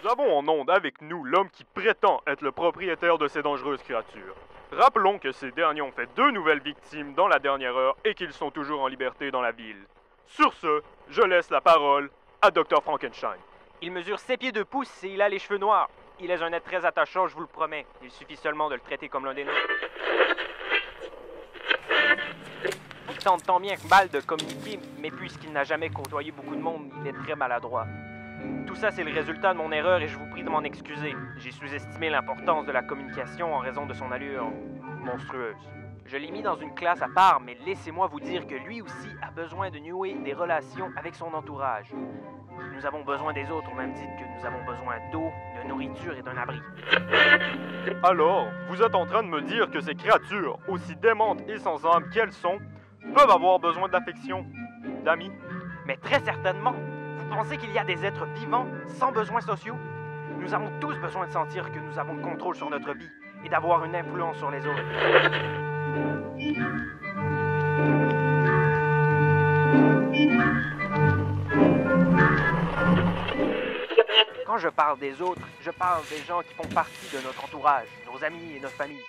Nous avons en onde avec nous l'homme qui prétend être le propriétaire de ces dangereuses créatures. Rappelons que ces derniers ont fait 2 nouvelles victimes dans la dernière heure et qu'ils sont toujours en liberté dans la ville. Sur ce, je laisse la parole à Dr. Frankenstein. Il mesure 7 pieds 2 pouces et il a les cheveux noirs. Il est un être très attachant, je vous le promets. Il suffit seulement de le traiter comme l'un des nôtres. Il tente tant bien que mal de communiquer, mais puisqu'il n'a jamais côtoyé beaucoup de monde, il est très maladroit. Tout ça, c'est le résultat de mon erreur et je vous prie de m'en excuser. J'ai sous-estimé l'importance de la communication en raison de son allure monstrueuse. Je l'ai mis dans une classe à part, mais laissez-moi vous dire que lui aussi a besoin de nouer des relations avec son entourage. Nous avons besoin des autres au même titre que nous avons besoin d'eau, de nourriture et d'un abri. Alors, vous êtes en train de me dire que ces créatures, aussi démentes et sans âme qu'elles sont, peuvent avoir besoin d'affection, d'amis? Mais très certainement. Vous pensez qu'il y a des êtres vivants sans besoins sociaux? Nous avons tous besoin de sentir que nous avons le contrôle sur notre vie et d'avoir une influence sur les autres. Quand je parle des autres, je parle des gens qui font partie de notre entourage, nos amis et notre famille.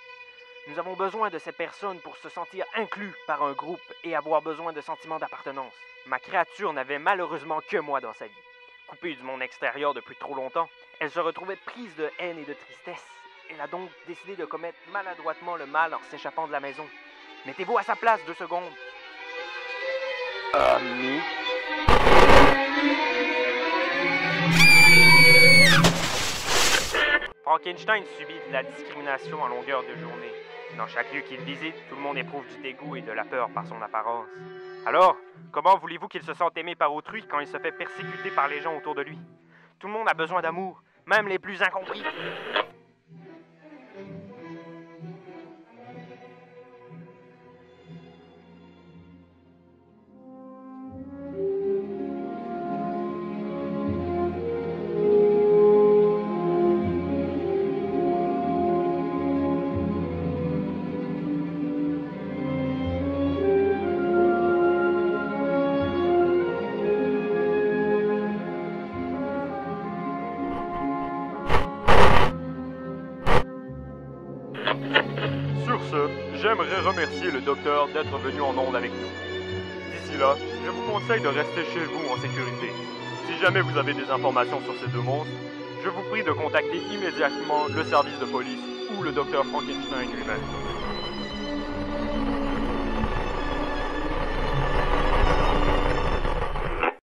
Nous avons besoin de ces personnes pour se sentir inclus par un groupe et avoir besoin de sentiments d'appartenance. Ma créature n'avait malheureusement que moi dans sa vie. Coupée du monde extérieur depuis trop longtemps, elle se retrouvait prise de haine et de tristesse. Elle a donc décidé de commettre maladroitement le mal en s'échappant de la maison. Mettez-vous à sa place 2 secondes. Ami? Frankenstein subit de la discrimination à longueur de journée. Dans chaque lieu qu'il visite, tout le monde éprouve du dégoût et de la peur par son apparence. Alors, comment voulez-vous qu'il se sente aimé par autrui quand il se fait persécuter par les gens autour de lui? Tout le monde a besoin d'amour, même les plus incompris. Sur ce, j'aimerais remercier le docteur d'être venu en onde avec nous. D'ici là, je vous conseille de rester chez vous en sécurité. Si jamais vous avez des informations sur ces 2 monstres, je vous prie de contacter immédiatement le service de police ou le docteur Frankenstein lui-même.